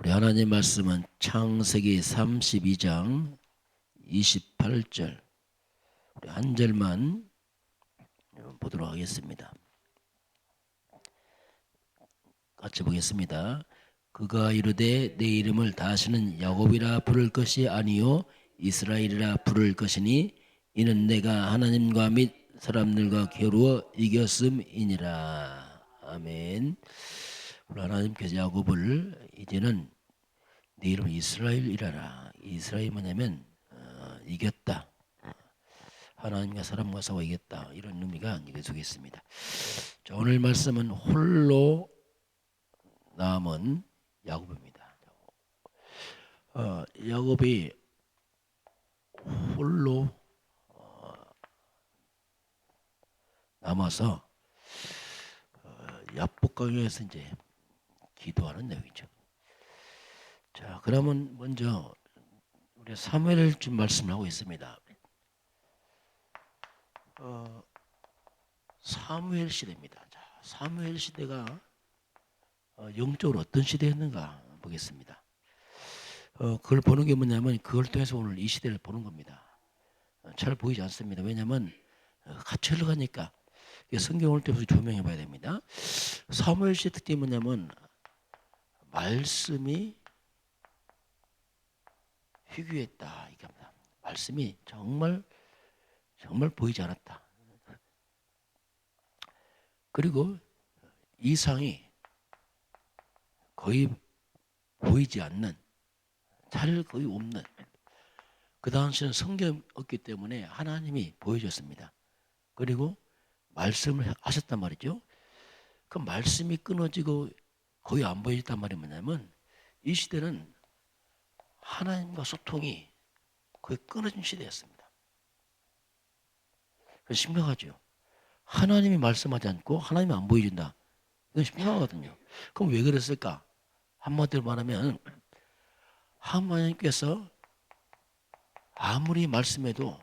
우리 하나님 말씀은 창세기 32장 28절 우리 한 절만 보도록 하겠습니다. 같이 보겠습니다. 그가 이르되 내 이름을 다시는 야곱이라 부를 것이 아니요 이스라엘이라 부를 것이니 이는 내가 하나님과 및 사람들과 겨루어 이겼음이니라. 아멘. 우리 하나님께서 야곱을 이제는 내 이름은 이스라엘이라라. 이스라엘이 뭐냐면 이겼다. 하나님과 사람과 싸워 이겼다. 이런 의미가 이게 속에 있습니다. 자, 오늘 말씀은 홀로 남은 야곱입니다. 야곱이 홀로 남아서 야복강에서 이제 기도하는 내용이죠. 자, 그러면 먼저 우리 사무엘 좀 말씀하고 있습니다. 사무엘 시대입니다. 자, 사무엘 시대가 영적으로 어떤 시대였는가 보겠습니다. 그걸 보는 게 뭐냐면 그걸 통해서 오늘 이 시대를 보는 겁니다. 잘 보이지 않습니다. 왜냐하면 같이 흘러가니까 성경을 때부터 조명해 봐야 됩니다. 사무엘 시대 특징이 뭐냐면 말씀이 희귀했다. 이게 합니다. 말씀이 정말 보이지 않았다. 그리고 이상이 거의 보이지 않는, 잘 거의 없는. 그 당시는 성경이 없기 때문에 하나님이 보여줬습니다. 그리고 말씀을 하셨단 말이죠. 그 말씀이 끊어지고 거의 안 보여졌단 말이 뭐냐면 이 시대는 하나님과 소통이 거의 끊어진 시대였습니다. 그래서 심각하죠. 하나님이 말씀하지 않고 하나님이 안 보여준다. 이건 심각하거든요. 그럼 왜 그랬을까? 한마디로 말하면 하나님께서 아무리 말씀해도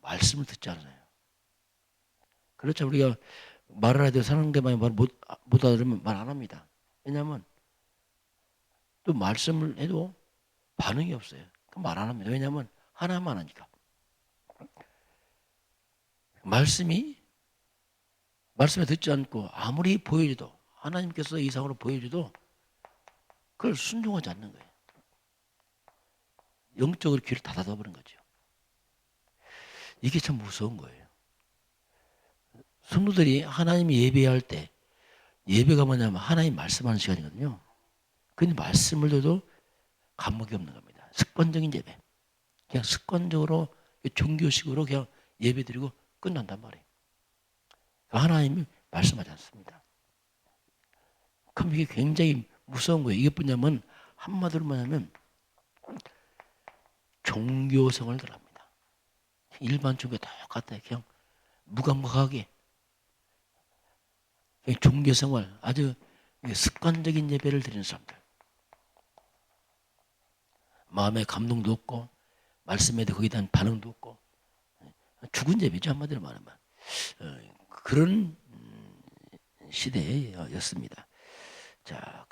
말씀을 듣지 않아요. 그렇죠. 우리가 말을 해도 상대방이 말 못 알아들으면 말 안 합니다. 왜냐하면 또 말씀을 해도 반응이 없어요. 그럼 말 안 합니다. 왜냐하면 하나만 하니까. 말씀에 듣지 않고 아무리 보여줘도 하나님께서 이상으로 보여줘도 그걸 순종하지 않는 거예요. 영적으로 귀를 닫아버린 거죠. 이게 참 무서운 거예요. 성도들이 하나님이 예배할 때 예배가 뭐냐면 하나님 말씀하는 시간이거든요. 근데 말씀을 줘도 감목이 없는 겁니다. 습관적인 예배. 그냥 습관적으로 종교식으로 그냥 예배 드리고 끝난단 말이에요. 하나님이 말씀하지 않습니다. 그럼 이게 굉장히 무서운 거예요. 이게 뭐냐면 한마디로 뭐냐면 종교성을 들합니다. 일반 종교 똑같아요. 그냥 무감각하게 종교생활 아주 습관적인 예배를 드리는 사람들. 마음에 감동도 없고 말씀에도 거기에 대한 반응도 없고 죽은 예배죠. 한마디로 말하면. 그런 시대였습니다. 자,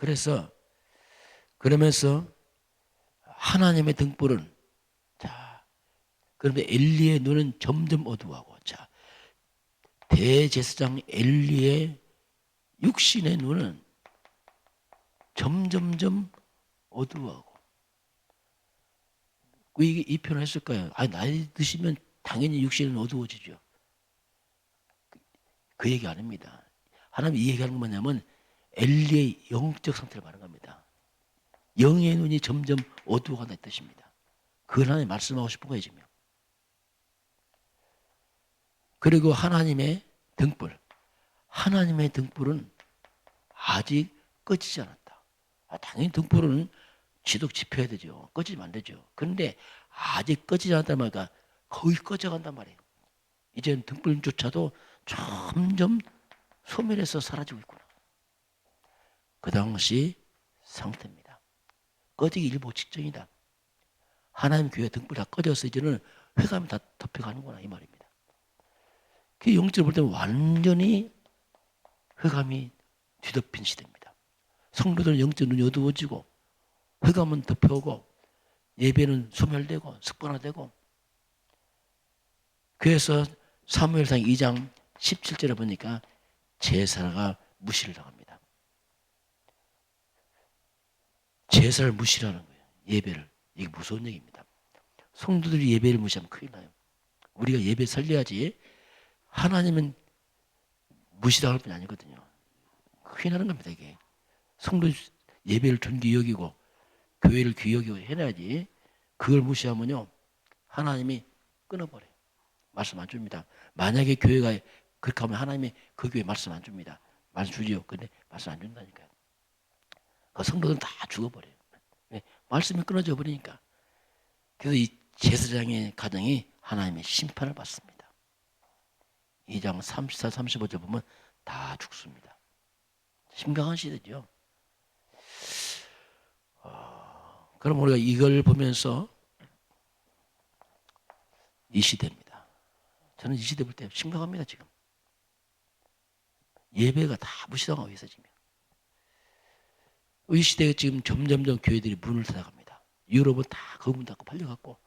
그러면서 하나님의 등불은 그런데 엘리의 눈은 점점 어두워하고 대제사장 엘리의 육신의 눈은 점점점 어두워하고 왜 이 표현을 했을까요? 나이 드시면 당연히 육신은 어두워지죠. 그 얘기 아닙니다. 하나님 이 얘기하는 건 뭐냐면 엘리의 영적 상태를 말하는 겁니다. 영의 눈이 점점 어두워간다는 뜻입니다. 그걸 하나님 말씀하고 싶은 거예요 지금. 그리고 하나님의 등불은 아직 꺼지지 않았다. 당연히 등불은 지독 지펴야 되죠. 꺼지면 안 되죠. 그런데 아직 꺼지지 않았단 말이니까 거의 꺼져간단 말이에요. 이제는 등불조차도 점점 소멸해서 사라지고 있구나. 그 당시 상태입니다. 꺼지기 일보 직전이다. 하나님 교회 등불 다 꺼져서 이제는 회감이 다 덮여가는구나 이 말입니다. 그 영적으로 볼 때는 완전히 회감이 뒤덮인 시대입니다. 성도들은 영적 눈이 어두워지고 흑암은 덮여오고 예배는 소멸되고 습관화되고. 그래서 사무엘상 2장 17절에 보니까 제사가 무시를 당합니다. 제사를 무시하는 거예요. 예배를. 이게 무서운 얘기입니다. 성도들이 예배를 무시하면 큰일 나요. 우리가 예배 살려야지. 하나님은 무시당할 뿐이 아니거든요. 큰일 나는 겁니다. 이게 성도 예배를 존귀히 여기고 교회를 귀히 여기고 해놔야지. 그걸 무시하면요 하나님이 끊어버려요. 말씀 안 줍니다. 만약에 교회가 그렇게 하면 하나님이 그 교회 말씀 안 줍니다. 말씀 주지요. 근데 말씀 안 준다니까요. 그 성도들은 다 죽어버려요. 왜? 말씀이 끊어져 버리니까. 그래서 이 제사장의 가정이 하나님의 심판을 받습니다. 2장 34, 35절 보면 다 죽습니다. 심각한 시대죠. 그럼 우리가 이걸 보면서 이 시대입니다. 저는 이 시대 볼 때 심각합니다. 지금 예배가 다 무시당하고 있어요. 지금 이 시대가 지금 점점점 교회들이 문을 닫아갑니다. 유럽은 다 거문 닫고 팔려갔고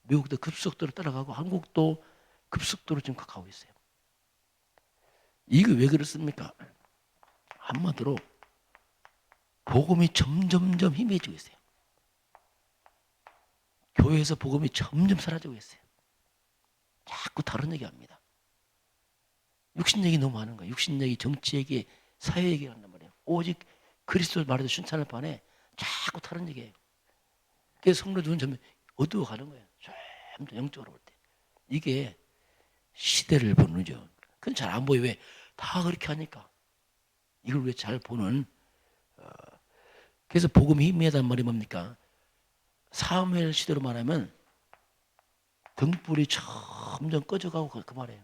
미국도 급속도로 따라가고 한국도 급속도로 지금 가고 있어요. 이게 왜 그렇습니까? 한마디로 복음이 점점점 희미해지고 있어요. 교회에서 복음이 점점 사라지고 있어요. 자꾸 다른 얘기합니다. 육신 얘기 너무 많은 거예요. 육신 얘기, 정치 얘기, 사회 얘기를 한단 말이에요. 오직 그리스도 말해도 순찬을 반해 자꾸 다른 얘기예요. 그래서 성도들은 점점 어두워가는 거예요. 점점 영적으로 볼 때. 이게 시대를 보는 거죠. 그건 잘 안 보여. 왜? 다 그렇게 하니까. 이걸 왜 잘 보는. 그래서 복음이 희미하단 말이 뭡니까? 사무엘 시대로 말하면 등불이 점점 꺼져가고 그 말이에요.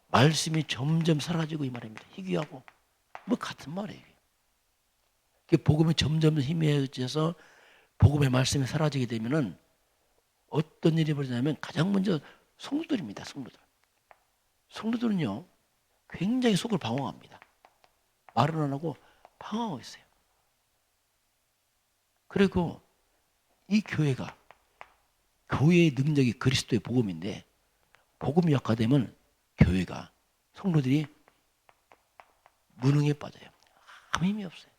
말씀이 점점 사라지고 이 말입니다. 희귀하고 뭐 같은 말이에요. 복음이 점점 희미해져서 복음의 말씀이 사라지게 되면은 어떤 일이 벌어지냐면 가장 먼저 성도들입니다. 성도들. 성도들은요 굉장히 속을 방황합니다. 말은 안 하고 방황하고 있어요. 그리고 이 교회가 교회의 능력이 그리스도의 복음인데 복음이 약화되면 교회가 성도들이 무능에 빠져요. 아무 힘이 없어요.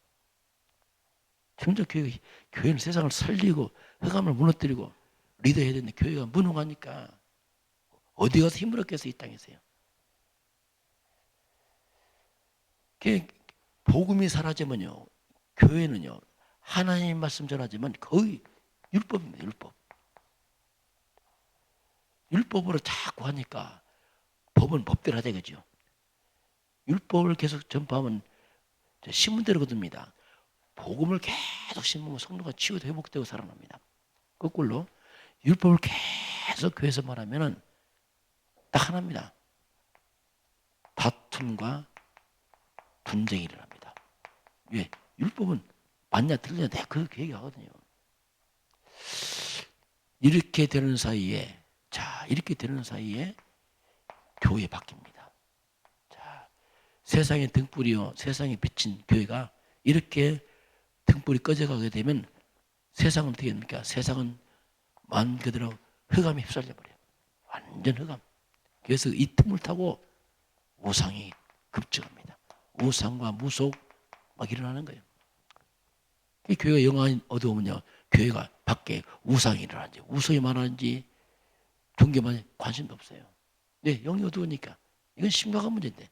점점 교회는 세상을 살리고 흑암을 무너뜨리고 리더해야 되는데 교회가 무능하니까 어디 가서 힘을 얻겠어요. 이 땅에서요. 복음이 사라지면요 교회는요 하나님 말씀 전하지만 거의 율법입니다. 율법으로 자꾸 하니까 법은 법대로 하자 그죠. 율법을 계속 전파하면 신문대로 거둡니다. 복음을 계속 심으면 성도가 치유도 회복되고 살아납니다. 거꾸로 율법을 계속 교회에서 말하면은 딱 하나입니다. 다툼과 분쟁이 일어납니다. 왜? 율법은 맞냐 틀리냐 내가 그렇게 얘기하거든요. 이렇게 되는 사이에 교회 바뀝니다. 자, 세상의 등불이요 세상에 비친 교회가 이렇게 등불이 꺼져가게 되면 세상은 어떻게 됩니까? 세상은 말 그대로 흑암에 휩쓸려 버려요. 완전 흑암. 그래서 이 틈을 타고 우상이 급증합니다. 우상과 무속 막 일어나는 거예요. 이 교회가 영안이 어두우면요 교회가 밖에 우상이 일어나는지 우상이 많은지 종교만 관심도 없어요. 네, 영이 어두우니까 이건 심각한 문제인데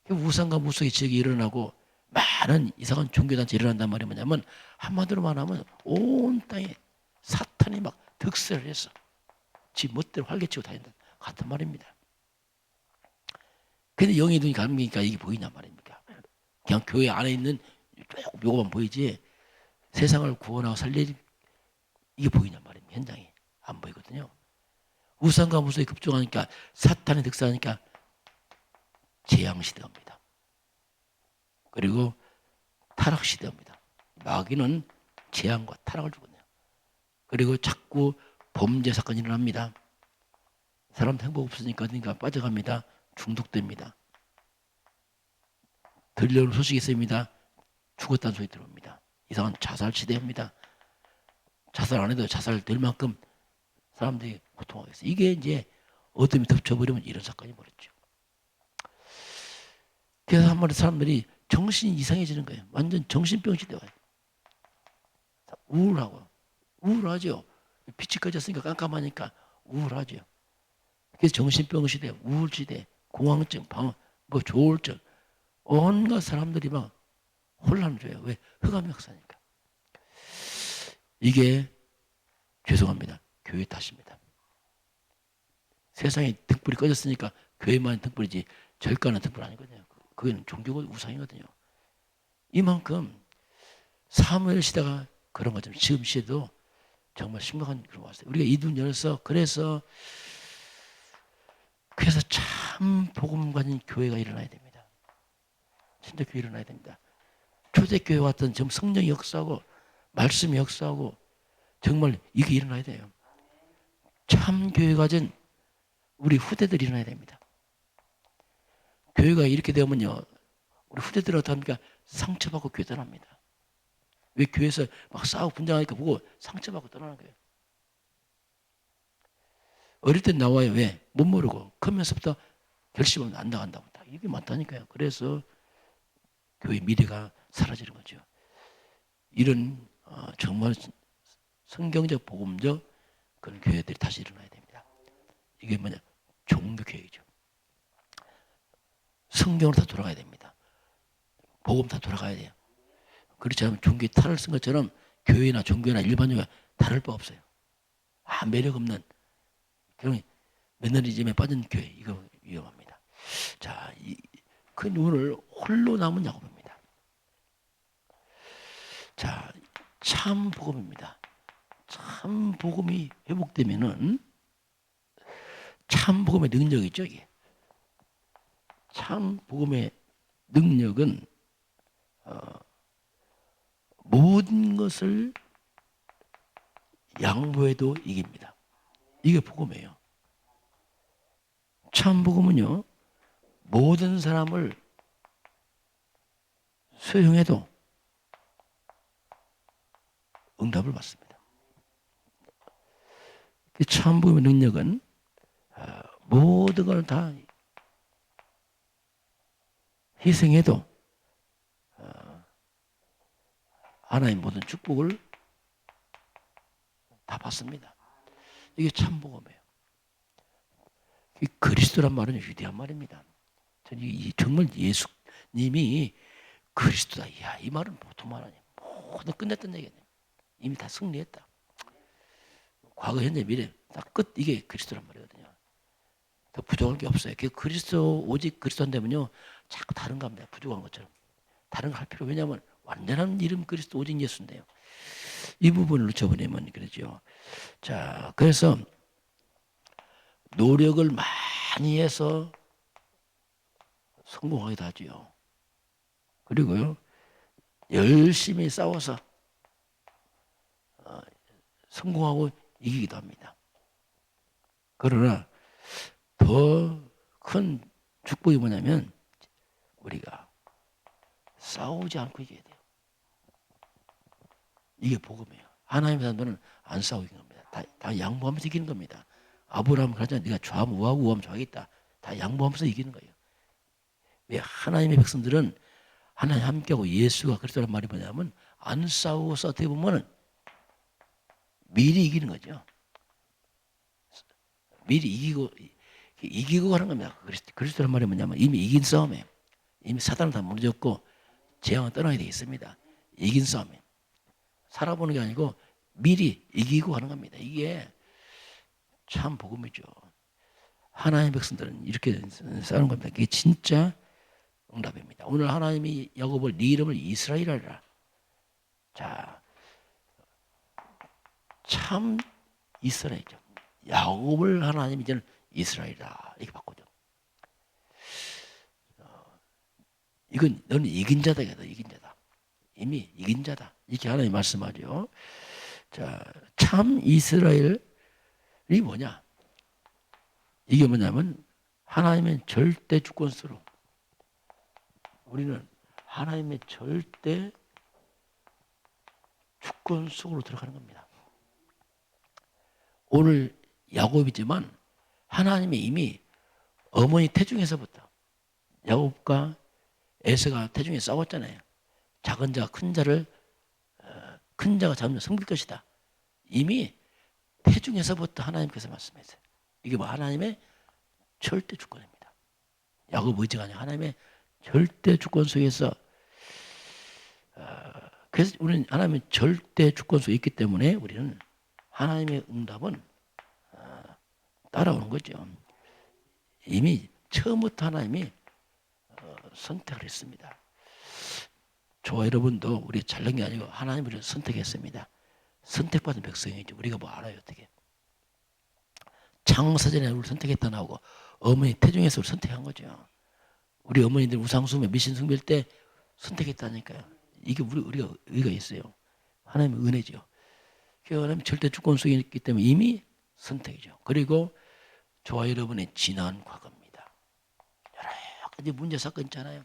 우상과 무속의 지역이 일어나고 많은 이상한 종교단체 일어난단 말이 뭐냐면 한마디로 말하면 온 땅에 사탄이 막 득세를 해서 지 멋대로 활개치고 다닌다 같은 말입니다. 근데 영의 눈이 감기니까 이게 보이냐 말입니까? 그냥 교회 안에 있는 요거만 보이지 세상을 구원하고 살릴 이게 보이냐 말입니다. 현장이 안 보이거든요. 우상과 무속이 급증하니까 사탄이 득세하니까 재앙시대가 옵니다. 그리고 타락시대가 옵니다. 마귀는 재앙과 타락을 주거든요. 그리고 자꾸 범죄 사건이 일어납니다. 사람 행복 없으니까 어딘가 빠져갑니다. 중독됩니다. 들려오는 소식이 있습니다. 죽었다는 소리 들어옵니다. 이상한 자살 시대입니다. 자살 안 해도 자살 될 만큼 사람들이 고통하고 있어요. 이게 이제 어둠이 덮쳐버리면 이런 사건이 벌어지죠. 그래서 한 번에 사람들이 정신이 이상해지는 거예요. 완전 정신병 시대가 우울하고 우울하죠. 빛이 꺼졌으니까 깜깜하니까 우울하죠. 그래서 정신병 시대, 우울 시대, 공황증, 방황, 뭐 조울증, 온갖 사람들이 막 혼란을 줘요. 왜? 흑암 역사니까. 이게 죄송합니다. 교회 탓입니다. 세상에 등불이 꺼졌으니까 교회만 등불이지 절간은 등불 아니거든요. 그건 종교가 우상이거든요. 이만큼 사무엘 시대가 그런 것처럼 지금 시대도 정말 심각한 그런 거 왔어요. 우리가 이 눈 열어서 그래서 참 복음 가진 교회가 일어나야 됩니다. 진짜 교회 일어나야 됩니다. 초대교회 왔던 좀 성령이 역사하고 말씀이 역사하고 정말 이게 일어나야 돼요. 참 교회 가진 우리 후대들이 일어나야 됩니다. 교회가 이렇게 되면요, 우리 후대들은 어떡합니까? 상처받고 교회 떠납니다. 왜? 교회에서 막 싸우고 분쟁하니까 보고 상처받고 떠나는 거예요. 어릴 때 나와요. 왜? 못 모르고 크면서부터 결심하면 안 나간다고. 다 이게 많다니까요. 그래서 교회 미래가 사라지는 거죠. 이런 정말 성경적 복음적 그런 교회들이 다시 일어나야 됩니다. 이게 뭐냐? 종교교회죠. 성경으로 다 돌아가야 됩니다. 복음 다 돌아가야 돼요. 그렇지 않으면 종교에 탈을 쓴 것처럼 교회나 종교나 일반교회가 다를 바 없어요. 매력 없는 그런 매너리즘에 빠진 교회, 이거 위험합니다. 자, 그 눈을 홀로 남은 야곱입니다. 자, 참 복음입니다. 참 복음이 회복되면은 참 복음의 능력이 있죠, 이게. 참 복음의 능력은 모든 것을 양보해도 이깁니다. 이게 복음이에요. 참 복음은요, 모든 사람을 수용해도 응답을 받습니다. 참 복음의 능력은 모든 걸 다 희생해도 하나님 모든 축복을 다 받습니다. 이게 참 복음이에요. 그리스도란 말은 위대한 말입니다. 정말 예수님이 그리스도다. 이야, 이 말은 보통 말 아니에요. 모든 끝냈던 얘기예요. 이미 다 승리했다. 과거, 현재, 미래 다 끝. 이게 그리스도란 말이거든요. 더 부족한 게 없어요. 그리스도 오직 그리스도 한다면요, 자꾸 다른 거 합니다. 부족한 것처럼 다른 거 할 필요. 왜냐하면 완전한 이름 그리스도 오직 예수인데요. 이 부분을 놓쳐버리면 그러죠. 자, 그래서 노력을 많이 해서 성공하기도 하죠. 그리고요, 열심히 싸워서 성공하고 이기기도 합니다. 그러나 더 큰 축복이 뭐냐면 우리가 싸우지 않고 이겨야 돼요. 이게 복음이에요. 하나님의 사람들은 안 싸우고 이기는 겁니다. 다 양보하면서 이기는 겁니다. 아브라함 그러잖아요. 네가 좌하면 우하고 우하면 좌하겠다. 다 양보하면서 이기는 거예요. 왜? 하나님의 백성들은 하나님 함께하고 예수가 그리스도란 말이 뭐냐면 안 싸우고서 어떻게 보면은 미리 이기는 거죠. 미리 이기고 하는 겁니다. 그리스도란 말이 뭐냐면 이미 이긴 싸움이에요. 이미 사단은 다 무너졌고 재앙은 떠나게 되어 있습니다. 이긴 싸움이에요. 살아보는 게 아니고 미리 이기고 하는 겁니다. 이게 참 복음이죠. 하나님의 백성들은 이렇게 싸우는 겁니다. 그게 진짜 응답입니다. 오늘 하나님이 야곱을 네 이름을 이스라엘이라. 자, 참 이스라엘이죠. 야곱을 하나님이 이제는 이스라엘이다 이렇게 바꾸죠. 이건 너는 이긴 자다. 이긴 자다. 이미 이긴 자다. 이렇게 하나님 말씀하죠. 자, 참 이스라엘이 뭐냐? 이게 뭐냐면 하나님의 절대 주권수로 우리는 하나님의 절대 주권 속으로 들어가는 겁니다. 오늘 야곱이지만 하나님이 이미 어머니 태중에서부터 야곱과 에서가 태중에 싸웠잖아요. 작은 자가 큰 자를 큰 자가 잡으면 성빌 것이다. 이미 태중에서부터 하나님께서 말씀했어요. 이게 뭐 하나님의 절대 주권입니다. 야곱 의지가 아니라 하나님의 절대 주권 속에서 그래서 우리는 하나님의 절대 주권 속에 있기 때문에 우리는 하나님의 응답은 따라오는 거죠. 이미 처음부터 하나님이 선택을 했습니다. 저와 여러분도 우리 잘난 게 아니고 하나님이 우리를 선택했습니다. 선택받은 백성이죠. 우리가 뭐 알아요 어떻게. 창사전에 우리를 선택했다 나오고 어머니 태중에서 우리를 선택한 거죠. 우리 어머니들 우상숭배 미신숭배일 때 선택했다니까요. 이게 우리가 의가 있어요. 하나님의 은혜죠. 하나님 절대 주권 속에 있기 때문에 이미 선택이죠. 그리고 저와 여러분의 지난 과거입니다. 여러 가지 문제 사건 있잖아요.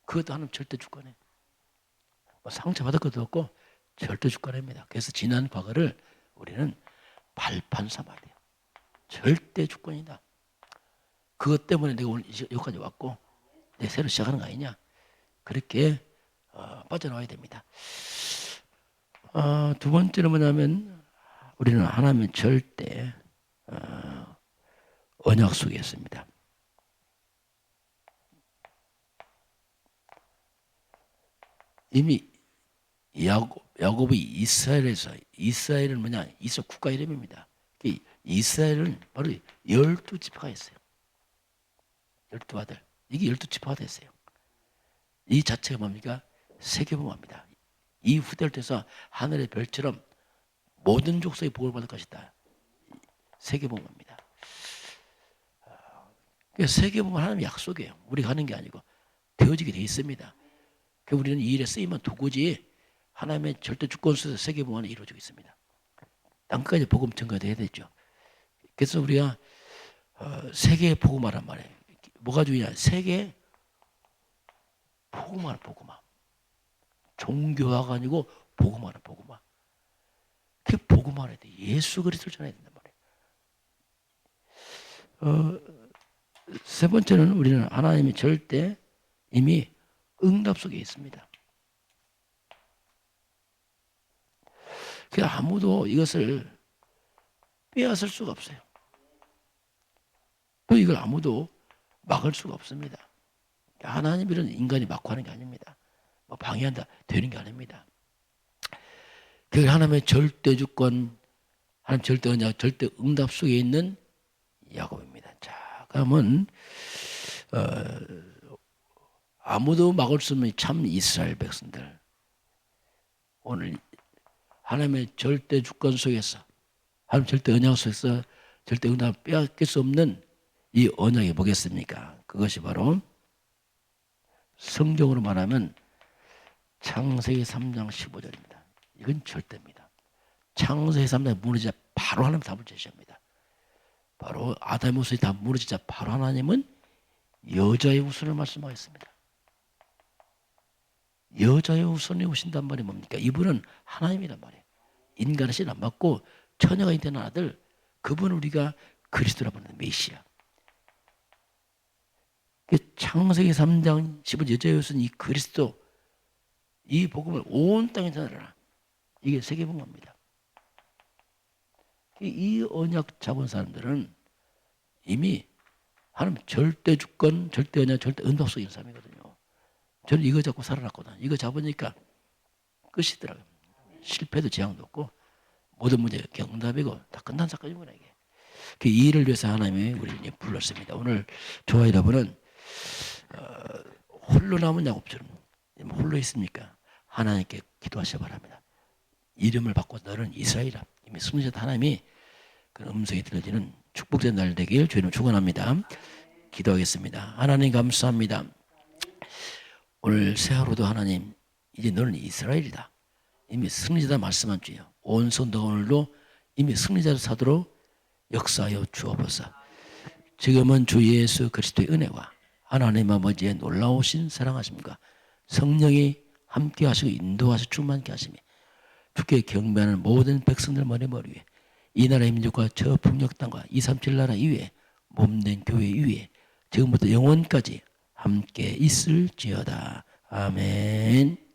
그것도 하나님 절대 주권에 뭐 상처받을 것도 없고 절대 주권입니다. 그래서 지난 과거를 우리는 발판 삼아야 돼요. 절대 주권이다. 그것 때문에 내가 오늘 여기까지 왔고 내 새로 시작하는 거 아니냐. 그렇게 빠져나와야 됩니다. 두 번째는 뭐냐면 우리는 하나님의 절대 언약 속에 있습니다. 이미 야곱이 이스라엘은 뭐냐? 이스라엘 국가 이름입니다. 이스라엘은 바로 12지파가 있어요. 12아들. 이게 12지파가 됐어요. 이 자체가 뭡니까? 세계복음화입니다. 이 후대를 통해서 하늘의 별처럼 모든 족속이 복을 받을 것이다. 세계복음화입니다. 세계복음은 하나님의 약속이에요. 우리가 하는 게 아니고 되어지게 돼 있습니다. 우리는 이 일에 쓰이면 도구지 하나님의 절대 주권 속에서 세계복음화는 이루어지고 있습니다. 땅끝까지 복음 전가돼야 되죠. 그래서 우리가 세계 복음화란 말이에요. 뭐가 중요하냐? 세계 복음화. 종교화가 아니고 복음화는 복음화. 그 복음화를 해야 돼. 예수 그리스도를 전해야 된단 말이에요. 세 번째는 우리는 하나님이 절대 이미 응답 속에 있습니다. 그 아무도 이것을 빼앗을 수가 없어요. 또 이걸 아무도 막을 수가 없습니다. 하나님 이런 인간이 막고 하는 게 아닙니다. 뭐 방해한다 되는 게 아닙니다. 그 하나님의 절대 주권, 하나님 절대 언약, 절대 응답 속에 있는 야곱입니다. 자, 그러면 아무도 막을 수 없는 참 이스라엘 백성들, 오늘 하나님의 절대 주권 속에서, 하나님 절대 언약 속에서 절대 응답 빼앗길 수 없는 이 언약이 뭐겠습니까? 그것이 바로 성경으로 말하면 창세기 3장 15절입니다. 이건 절대입니다. 창세기 3장 무너지자 바로 하나님 답을 제시합니다. 바로 아담의 후손이 다 무너지자 바로 하나님은 여자의 후손을 말씀하겠습니다. 여자의 후손이 오신단 말이 뭡니까? 이분은 하나님이란 말이에요. 인간의 씨를 안 받고 처녀가 되는 아들, 그분을 우리가 그리스도라고 하는 메시아. 창세기 3장 15절 여자의 후손 이 그리스도, 이 복음을 온 땅에 전하라. 이게 세계복음화입니다. 이 언약 잡은 사람들은 이미 하나님 절대 주권, 절대 언약, 절대 응답 속에 있는 사람이거든요. 저는 이거 잡고 살아났거든요. 이거 잡으니까 끝이더라고요. 실패도 재앙도 없고 모든 문제가 경답이고 다 끝난 사건이구나 이게. 이 일을 위해서 하나님이 우리를 불렀습니다. 오늘 저와 여러분은 홀로 남은 야곱처럼 홀로 있습니까? 하나님께 기도하시기 바랍니다. 이름을 바꿔 너는 이스라엘이라. 이미 승리자 하나님이 그 음성이 들려지는 축복된 날 되길 주님 축원합니다. 기도하겠습니다. 하나님 감사합니다. 오늘 새 하루도 하나님 이제 너는 이스라엘이다. 이미 승리자다 말씀한 주여. 온 성도가 오늘도 이미 승리자로 사도록 역사하여 주옵소서. 지금은 주 예수 그리스도의 은혜와 하나님 아버지의 놀라우신 사랑하심과 성령이 함께 하시고 인도하시고 충만케 하심이 주께 경배하는 모든 백성들 머리 위에 이 나라의 민족과 저 북녘 땅과 237 나라 이외에 몸된 교회 이외에 지금부터 영원까지 함께 있을지어다. 아멘.